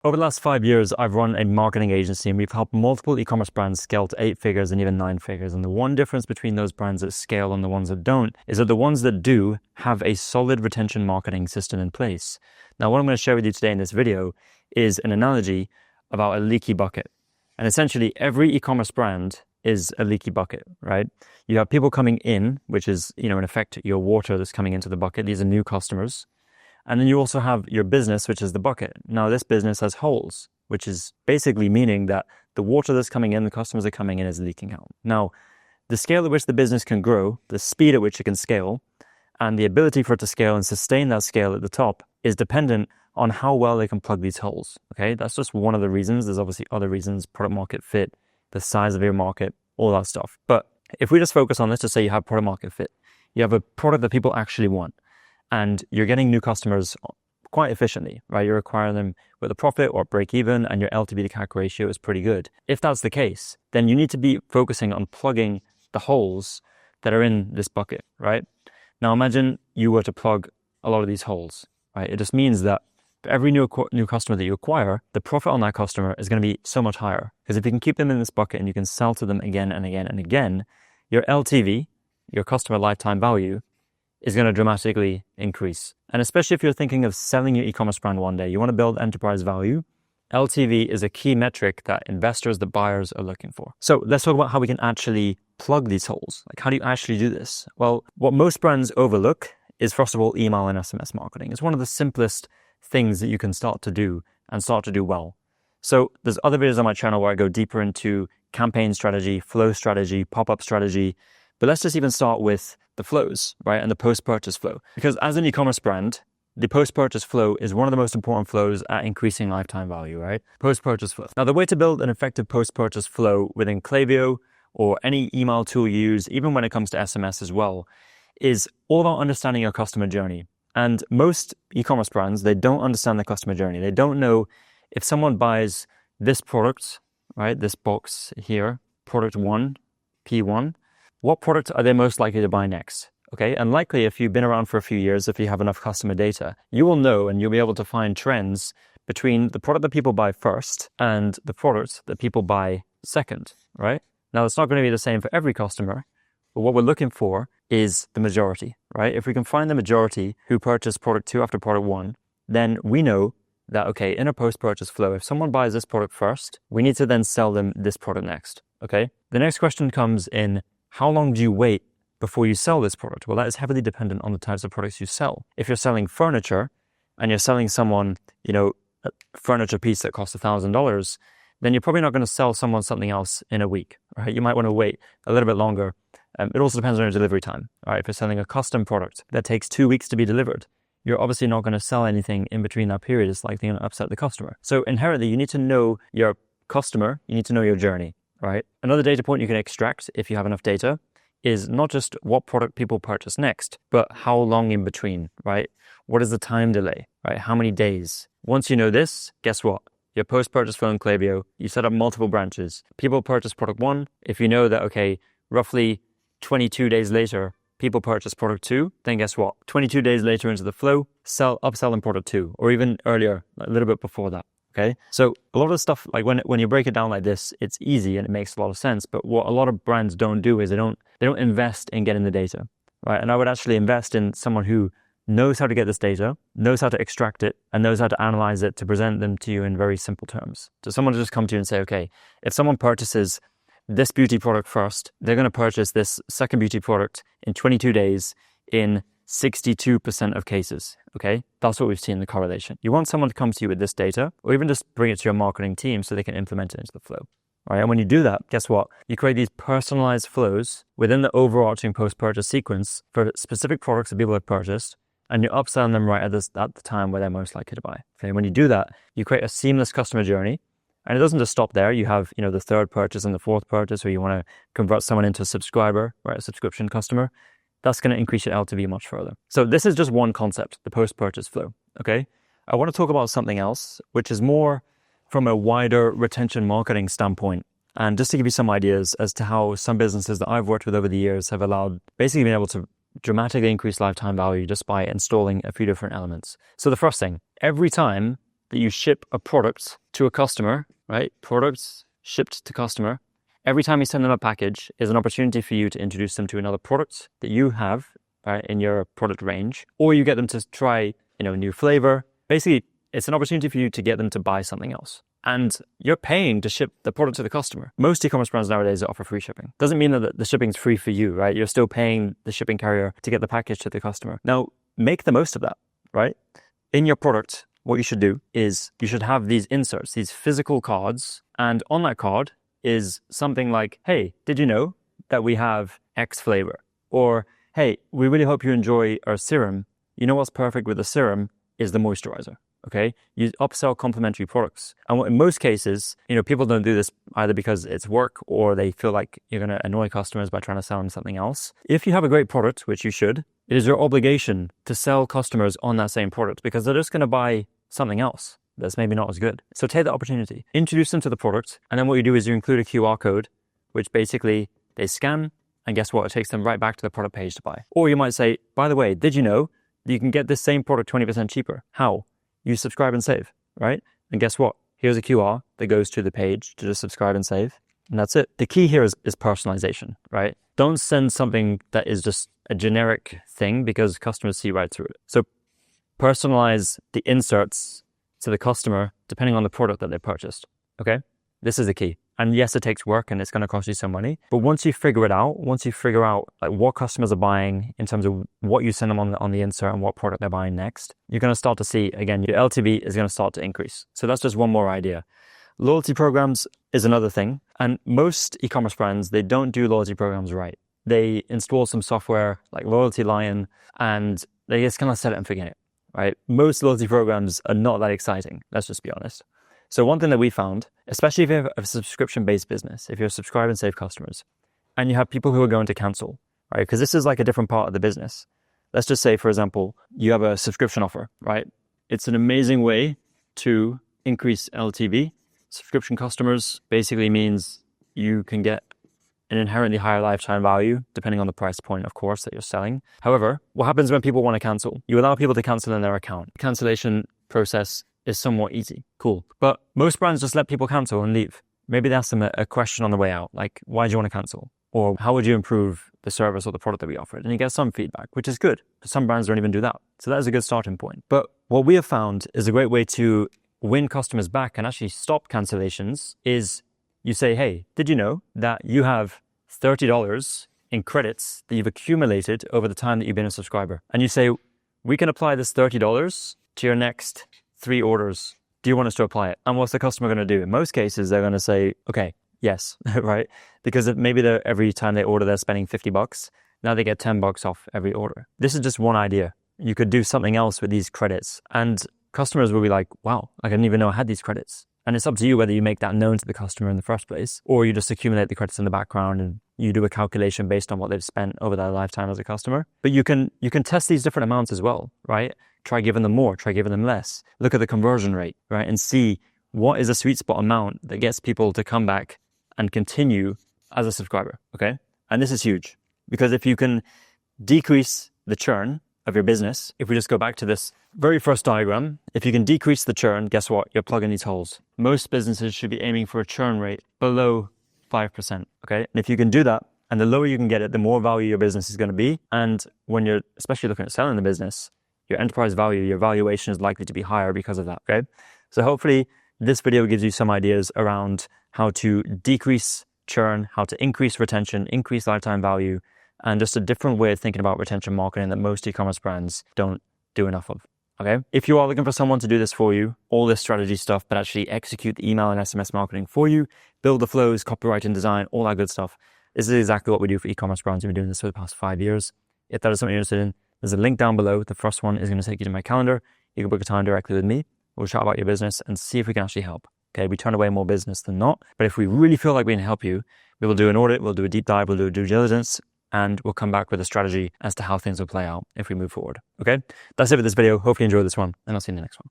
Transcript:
Over the last 5 years, I've run a marketing agency and we've helped multiple e-commerce brands scale to 8 figures and even 9 figures. And the one difference between those brands that scale and the ones that don't is that the ones that do have a solid retention marketing system in place. Now, what I'm going to share with you today in this video is an analogy about a leaky bucket. And essentially, every e-commerce brand is a leaky bucket, right? You have people coming in, which is, in effect, your water that's coming into the bucket. These are new customers. And then you also have your business, which is the bucket. Now, this business has holes, which is basically meaning that the water that's coming in, the customers are coming in, is leaking out. Now, the scale at which the business can grow, the speed at which it can scale, and the ability for it to scale and sustain that scale at the top is dependent on how well they can plug these holes, okay? That's just one of the reasons. There's obviously other reasons, product market fit, the size of your market, all that stuff. But if we just focus on this to say you have product market fit, you have a product that people actually want, and you're getting new customers quite efficiently, right? You're acquiring them with a profit or break even, and your LTV to CAC ratio is pretty good. If that's the case, then you need to be focusing on plugging the holes that are in this bucket, right? Now imagine you were to plug a lot of these holes, right? It just means that for every new customer that you acquire, the profit on that customer is going to be so much higher. Because if you can keep them in this bucket and you can sell to them again and again and again, your LTV, your customer lifetime value, is going to dramatically increase. And especially if you're thinking of selling your e-commerce brand one day, you want to build enterprise value, LTV is a key metric that investors, the buyers, are looking for. So let's talk about how we can actually plug these holes. Like, how do you actually do this? Well, what most brands overlook is, first of all, email and SMS marketing. It's one of the simplest things that you can start to do and start to do well. So there's other videos on my channel where I go deeper into campaign strategy, flow strategy, pop-up strategy. But let's just even start with the flows, right? And the post-purchase flow. Because as an e-commerce brand, the post-purchase flow is one of the most important flows at increasing lifetime value, right? Post-purchase flow. Now, the way to build an effective post-purchase flow within Klaviyo or any email tool you use, even when it comes to SMS as well, is all about understanding your customer journey. And most e-commerce brands, they don't understand the customer journey. They don't know if someone buys this product, right? This box here, product 1, P1, what product are they most likely to buy next? Okay, and likely if you've been around for a few years, if you have enough customer data, you will know and you'll be able to find trends between the product that people buy first and the product that people buy second, right? Now, it's not going to be the same for every customer, but what we're looking for is the majority, right? If we can find the majority who purchase product 2 after product 1, then we know that, okay, in a post-purchase flow, if someone buys this product first, we need to then sell them this product next, okay? The next question comes in, how long do you wait before you sell this product? Well, that is heavily dependent on the types of products you sell. If you're selling furniture and you're selling someone, a furniture piece that costs $1,000, then you're probably not going to sell someone something else in a week, right? You might want to wait a little bit longer. It also depends on your delivery time, right? If you're selling a custom product that takes 2 weeks to be delivered, you're obviously not going to sell anything in between that period. It's likely going to upset the customer. So inherently, you need to know your customer, you need to know your journey, right? Another data point you can extract if you have enough data is not just what product people purchase next, but how long in between, right? What is the time delay, right? How many days? Once you know this, guess what? Your post-purchase flow in Klaviyo, you set up multiple branches. People purchase product 1. If you know that, okay, roughly 22 days later, people purchase product 2, then guess what? 22 days later into the flow, upsell them product 2, or even earlier, a little bit before that. Okay, so a lot of stuff, like when you break it down like this, it's easy and it makes a lot of sense. But what a lot of brands don't do is they don't invest in getting the data, right? And I would actually invest in someone who knows how to get this data, knows how to extract it, and knows how to analyze it to present them to you in very simple terms. So someone will just come to you and say, okay, if someone purchases this beauty product first, they're going to purchase this second beauty product in 22 days in 62% of cases, okay? That's what we've seen in the correlation. You want someone to come to you with this data, or even just bring it to your marketing team so they can implement it into the flow, right? And when you do that, guess what? You create these personalized flows within the overarching post-purchase sequence for specific products that people have purchased, and you're upselling them right at the time where they're most likely to buy. Okay, when you do that, you create a seamless customer journey, and it doesn't just stop there. You have, the third purchase and the fourth purchase, where you want to convert someone into a subscriber, right? A subscription customer. That's going to increase your LTV much further. So this is just one concept, the post-purchase flow, okay? I want to talk about something else, which is more from a wider retention marketing standpoint. And just to give you some ideas as to how some businesses that I've worked with over the years have basically been able to dramatically increase lifetime value just by installing a few different elements. So the first thing, every time that you ship a product to a customer, right? Products shipped to customer. Every time you send them a package is an opportunity for you to introduce them to another product that you have, right, in your product range, or you get them to try, a new flavor. Basically, it's an opportunity for you to get them to buy something else. And you're paying to ship the product to the customer. Most e-commerce brands nowadays offer free shipping. Doesn't mean that the shipping's free for you, right? You're still paying the shipping carrier to get the package to the customer. Now, make the most of that, right? In your product, what you should do is you should have these inserts, these physical cards. And on that card is something like, hey, did you know that we have X flavor? Or, hey, we really hope you enjoy our serum. You know what's perfect with the serum is the moisturizer. Okay, you upsell complementary products. And in most cases, people don't do this either because it's work or they feel like you're going to annoy customers by trying to sell them something else. If you have a great product, which you should, it is your obligation to sell customers on that same product because they're just going to buy something else that's maybe not as good. So take the opportunity, introduce them to the product, and then what you do is you include a QR code, which basically they scan, and guess what? It takes them right back to the product page to buy. Or you might say, by the way, did you know that you can get this same product 20% cheaper? How? You subscribe and save, right? And guess what? Here's a QR that goes to the page to just subscribe and save. And that's it. The key here is personalization, right? Don't send something that is just a generic thing because customers see right through it. So personalize the inserts to the customer depending on the product that they purchased, okay? This is the key. And yes, it takes work and it's going to cost you some money. But once you figure it out, like what customers are buying in terms of what you send them on the insert and what product they're buying next, you're going to start to see, again, your LTV is going to start to increase. So that's just one more idea. Loyalty programs is another thing. And most e-commerce brands, they don't do loyalty programs right. They install some software like Loyalty Lion and they just kind of set it and forget it, right? Most loyalty programs are not that exciting. Let's just be honest. So one thing that we found, especially if you have a subscription-based business, if you're subscribe and save customers, and you have people who are going to cancel, right? Because this is like a different part of the business. Let's just say, for example, you have a subscription offer, right? It's an amazing way to increase LTV. Subscription customers basically means you can get an inherently higher lifetime value, depending on the price point, of course, that you're selling. However, what happens when people want to cancel? You allow people to cancel in their account. The cancellation process is somewhat easy. Cool. But most brands just let people cancel and leave. Maybe they ask them a question on the way out, like, why do you want to cancel? Or how would you improve the service or the product that we offered? And you get some feedback, which is good. Some brands don't even do that. So that is a good starting point. But what we have found is a great way to win customers back and actually stop cancellations is you say, hey, did you know that you have $30 in credits that you've accumulated over the time that you've been a subscriber? And you say, we can apply this $30 to your next 3 orders. Do you want us to apply it? And what's the customer going to do? In most cases, they're going to say, okay, yes, right? Because maybe every time they order, they're spending $50. Now they get $10 off every order. This is just one idea. You could do something else with these credits. And customers will be like, wow, I didn't even know I had these credits. And it's up to you whether you make that known to the customer in the first place, or you just accumulate the credits in the background and you do a calculation based on what they've spent over their lifetime as a customer. But you can test these different amounts as well, right? Try giving them more, try giving them less. Look at the conversion rate, right? And see what is a sweet spot amount that gets people to come back and continue as a subscriber, okay? And this is huge because if you can decrease the churn of your business, if we just go back to this very first diagram, if you can decrease the churn, guess what? You're plugging these holes. Most businesses should be aiming for a churn rate below 5%, okay? And if you can do that, and the lower you can get it, the more value your business is going to be. And when you're especially looking at selling the business, your enterprise value, your valuation is likely to be higher because of that, okay? So hopefully this video gives you some ideas around how to decrease churn, how to increase retention, increase lifetime value, and just a different way of thinking about retention marketing that most e-commerce brands don't do enough of, okay? If you are looking for someone to do this for you, all this strategy stuff, but actually execute the email and SMS marketing for you, build the flows, copyright and design, all that good stuff, this is exactly what we do for e-commerce brands. We've been doing this for the past 5 years. If that is something you're interested in, there's a link down below. The first one is going to take you to my calendar. You can book a time directly with me. We'll chat about your business and see if we can actually help. Okay, we turn away more business than not. But if we really feel like we can help you, we will do an audit, we'll do a deep dive, we'll do a due diligence, and we'll come back with a strategy as to how things will play out if we move forward. Okay, that's it for this video. Hopefully you enjoyed this one, and I'll see you in the next one.